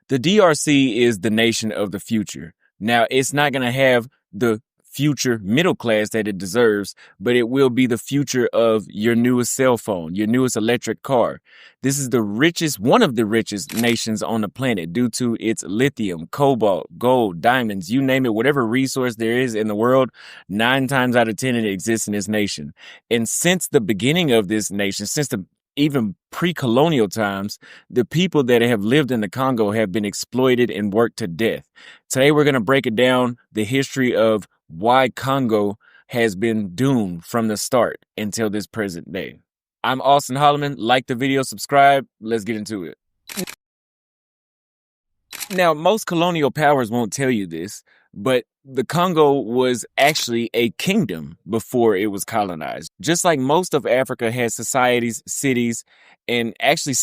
The DRC is the nation of the future. Now, it's not going to have the future middle class that it deserves, but it will be the future of your newest cell phone, your newest electric car. This is the richest, one of the richest nations on the planet due to its lithium, cobalt, gold, diamonds, you name it, whatever resource there is in the world, 9 times out of 10 it exists in this nation. And since the beginning of this nation, since the even pre-colonial times, the people that have lived in the Congo have been exploited and worked to death. Today, we're going to break it down, the history of why Congo has been doomed from the start until this present day. I'm Austin Holloman. Like the video, subscribe. Let's get into it. Now, most colonial powers won't tell you this, but the Congo was actually a kingdom before it was colonized. Just like most of Africa had societies, cities, and actually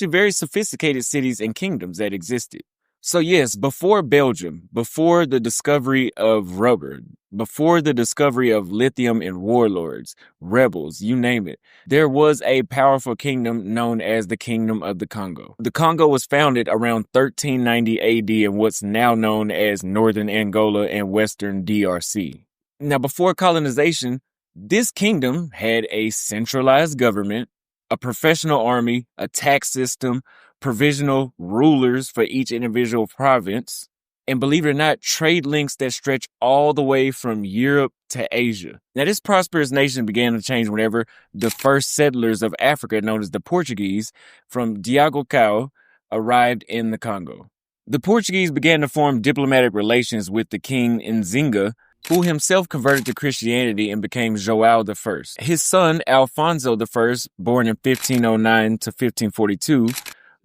very sophisticated cities and kingdoms that existed. So yes, before Belgium, before the discovery of rubber, before the discovery of lithium and warlords, rebels, you name it, there was a powerful kingdom known as the Kingdom of the Congo. The Congo was founded around 1390 AD in what's now known as Northern Angola and Western DRC. Now, before colonization, this kingdom had a centralized government, a professional army, a tax system, provisional rulers for each individual province, and believe it or not, trade links that stretch all the way from Europe to Asia. Now, this prosperous nation began to change whenever the first settlers of Africa, known as the Portuguese, from Diogo Cao, arrived in the Congo. The Portuguese began to form diplomatic relations with the king Nzinga, who himself converted to Christianity and became João I. His son, Alfonso I, born in 1509 to 1542,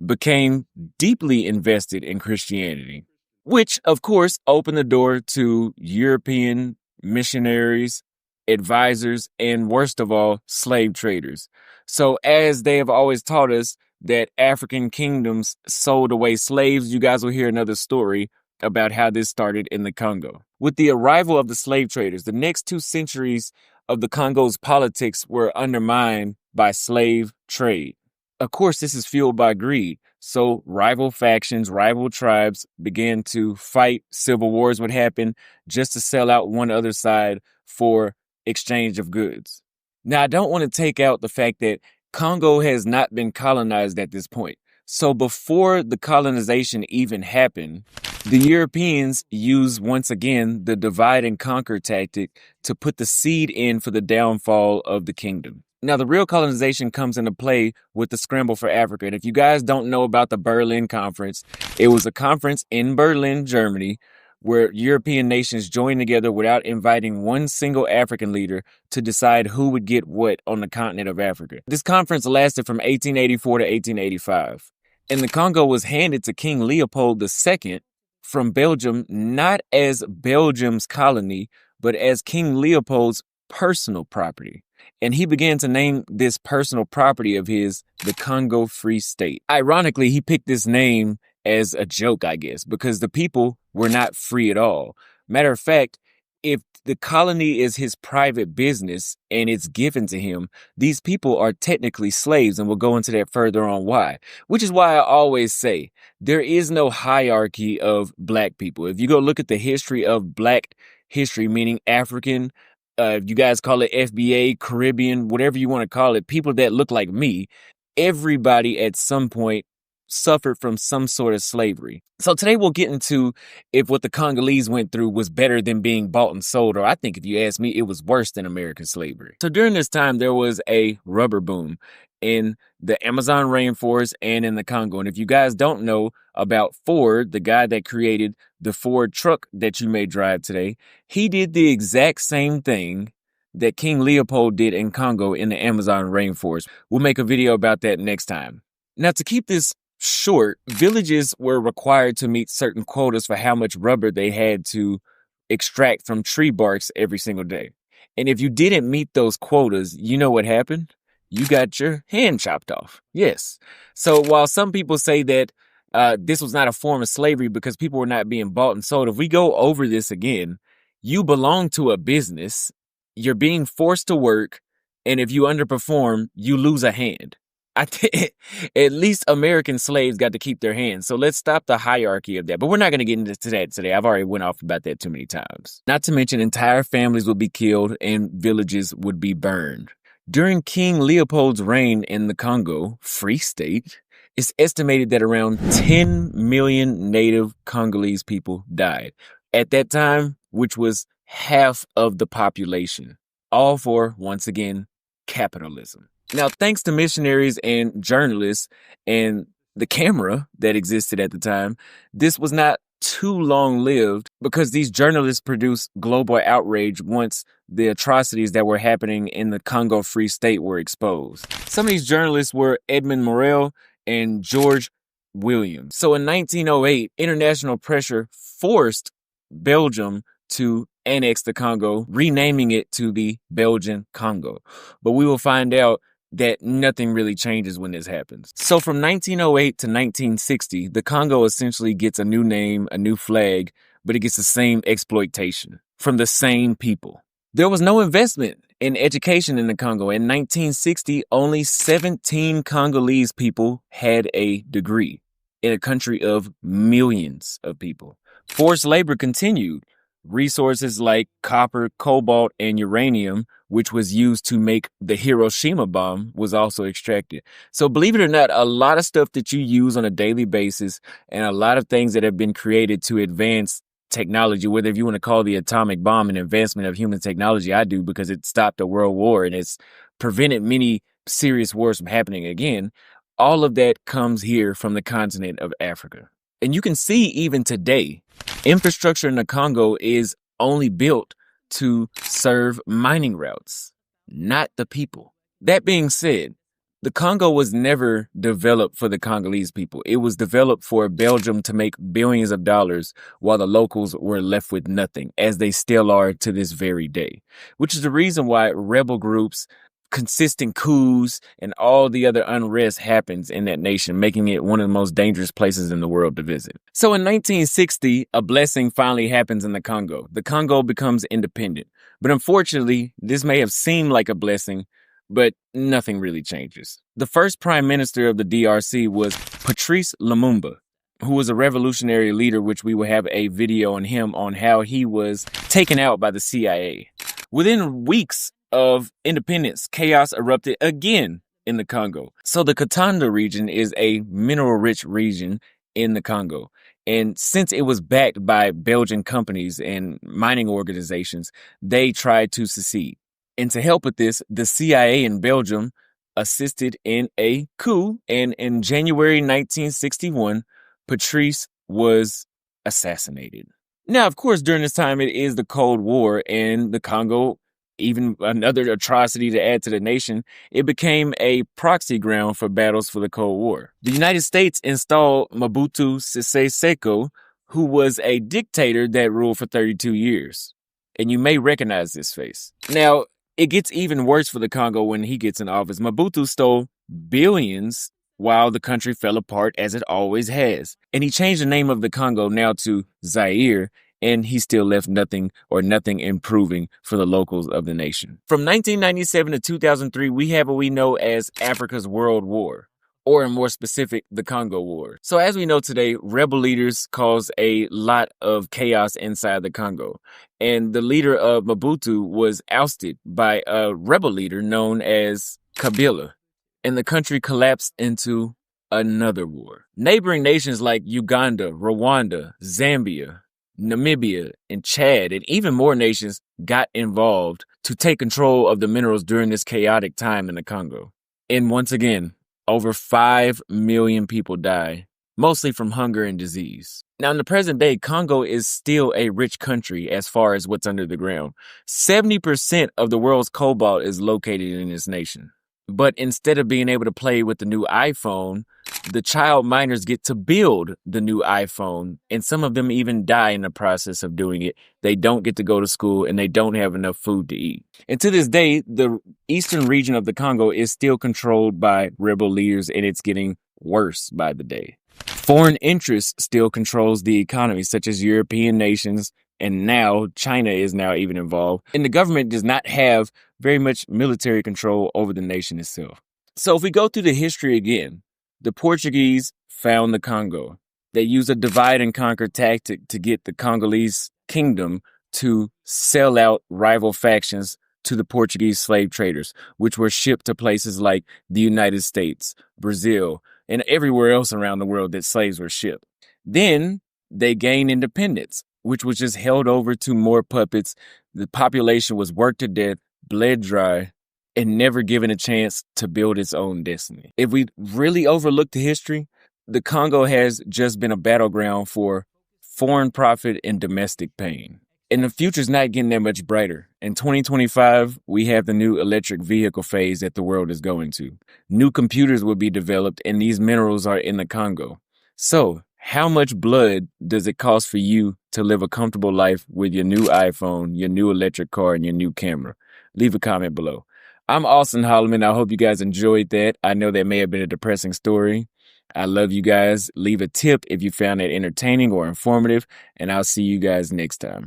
became deeply invested in Christianity, which, of course, opened the door to European missionaries, advisors, and worst of all, slave traders. So as they have always taught us that African kingdoms sold away slaves, you guys will hear another story about how this started in the Congo. With the arrival of the slave traders, the next 2 centuries of the Congo's politics were undermined by slave trade. Of course, this is fueled by greed. So rival factions, rival tribes began to fight. Civil wars would happen just to sell out one other side for exchange of goods. Now, I don't want to take out the fact that Congo has not been colonized at this point. So before the colonization even happened, the Europeans used once again the divide and conquer tactic to put the seed in for the downfall of the kingdom. Now, the real colonization comes into play with the scramble for Africa. And if you guys don't know about the Berlin Conference, it was a conference in Berlin, Germany, where European nations joined together without inviting one single African leader to decide who would get what on the continent of Africa. This conference lasted from 1884 to 1885. And the Congo was handed to King Leopold II from Belgium, not as Belgium's colony, but as King Leopold's personal property. And he began to name this personal property of his the Congo Free State. Ironically, he picked this name as a joke, I guess, because the people were not free at all. Matter of fact, if the colony is his private business and it's given to him, these people are technically slaves, and we'll go into that further on why. Which is why I always say there is no hierarchy of black people. If you go look at the history of black history, meaning African, you guys call it FBA, Caribbean, whatever you want to call it, people that look like me, everybody at some point suffered from some sort of slavery. So today we'll get into if what the Congolese went through was better than being bought and sold, or I think if you ask me, it was worse than American slavery. So during this time, there was a rubber boom in the Amazon rainforest and in the Congo. And if you guys don't know about Ford, the guy that created the Ford truck that you may drive today, he did the exact same thing that King Leopold did in Congo in the Amazon rainforest. We'll make a video about that next time. Now, to keep this short, villages were required to meet certain quotas for how much rubber they had to extract from tree barks every single day. And if you didn't meet those quotas, you know what happened? You got your hand chopped off. Yes. So while some people say that this was not a form of slavery because people were not being bought and sold, if we go over this again, you belong to a business, you're being forced to work, and if you underperform, you lose a hand. I think at least American slaves got to keep their hands. So let's stop the hierarchy of that. But we're not going to get into that today. I've already went off about that too many times. Not to mention entire families would be killed and villages would be burned. During King Leopold's reign in the Congo Free State, it's estimated that around 10 million native Congolese people died. At that time, which was half of the population. All for, once again, capitalism. Now, thanks to missionaries and journalists and the camera that existed at the time, this was not too long-lived because these journalists produced global outrage once the atrocities that were happening in the Congo Free State were exposed. Some of these journalists were Edmund Morel and George Williams. So in 1908, international pressure forced Belgium to annex the Congo, renaming it to the Belgian Congo. But we will find out that nothing really changes when this happens. So from 1908 to 1960, the Congo essentially gets a new name, a new flag, but it gets the same exploitation from the same people. There was no investment in education in the Congo. In 1960, only 17 Congolese people had a degree in a country of millions of people. Forced labor continued. Resources like copper, cobalt, and uranium, which was used to make the Hiroshima bomb, was also extracted. So believe it or not, a lot of stuff that you use on a daily basis and a lot of things that have been created to advance technology, whether if you want to call the atomic bomb an advancement of human technology, I do, because it stopped a world war and it's prevented many serious wars from happening again. All of that comes here from the continent of Africa. And you can see even today, infrastructure in the Congo is only built to serve mining routes, not the people. That being said, the Congo was never developed for the Congolese people. It was developed for Belgium to make billions of dollars while the locals were left with nothing, as they still are to this very day, which is the reason why rebel groups, consistent coups, and all the other unrest happens in that nation, making it one of the most dangerous places in the world to visit. So in 1960, a blessing finally happens in the Congo. The Congo becomes independent. But unfortunately, this may have seemed like a blessing, but nothing really changes. The first prime minister of the DRC was Patrice Lumumba, who was a revolutionary leader, which we will have a video on him on how he was taken out by the CIA. Within weeks of independence, chaos erupted again in the Congo. So the Katanga region is a mineral-rich region in the Congo. And since it was backed by Belgian companies and mining organizations, they tried to secede. And to help with this, the CIA in Belgium assisted in a coup. And in January 1961, Patrice was assassinated. Now, of course, during this time, it is the Cold War, and the Congo, even another atrocity to add to the nation, it became a proxy ground for battles for the Cold War. The United States installed Mobutu Sese Seko, who was a dictator that ruled for 32 years. And you may recognize this face. Now, it gets even worse for the Congo when he gets in office. Mobutu stole billions while the country fell apart, as it always has. And he changed the name of the Congo now to Zaire, and he still left nothing improving for the locals of the nation. From 1997 to 2003, we have what we know as Africa's World War, or in more specific, the Congo War. So as we know today, rebel leaders caused a lot of chaos inside the Congo. And the leader of Mobutu was ousted by a rebel leader known as Kabila. And the country collapsed into another war. Neighboring nations like Uganda, Rwanda, Zambia, Namibia, and Chad, and even more nations got involved to take control of the minerals during this chaotic time in the Congo. And once again, over 5 million people die, mostly from hunger and disease. Now, in the present day, Congo is still a rich country as far as what's under the ground. 70% of the world's cobalt is located in this nation. But instead of being able to play with the new iPhone, the child miners get to build the new iPhone, and some of them even die in the process of doing it. They don't get to go to school, and they don't have enough food to eat. And to this day, the eastern region of the Congo is still controlled by rebel leaders, and it's getting worse by the day. Foreign interests still controls the economy, such as European nations, and now China is now even involved. And the government does not have very much military control over the nation itself. So if we go through the history again, the Portuguese found the Congo. They used a divide and conquer tactic to get the Congolese kingdom to sell out rival factions to the Portuguese slave traders, which were shipped to places like the United States, Brazil, and everywhere else around the world that slaves were shipped. Then they gained independence, which was just held over to more puppets. The population was worked to death, bled dry, and never given a chance to build its own destiny. If we really overlook the history, the Congo has just been a battleground for foreign profit and domestic pain. And the future's not getting that much brighter. In 2025, we have the new electric vehicle phase that the world is going to. New computers will be developed, and these minerals are in the Congo. So, how much blood does it cost for you to live a comfortable life with your new iPhone, your new electric car, and your new camera? Leave a comment below. I'm Austin Holloman. I hope you guys enjoyed that. I know that may have been a depressing story. I love you guys. Leave a tip if you found it entertaining or informative, and I'll see you guys next time.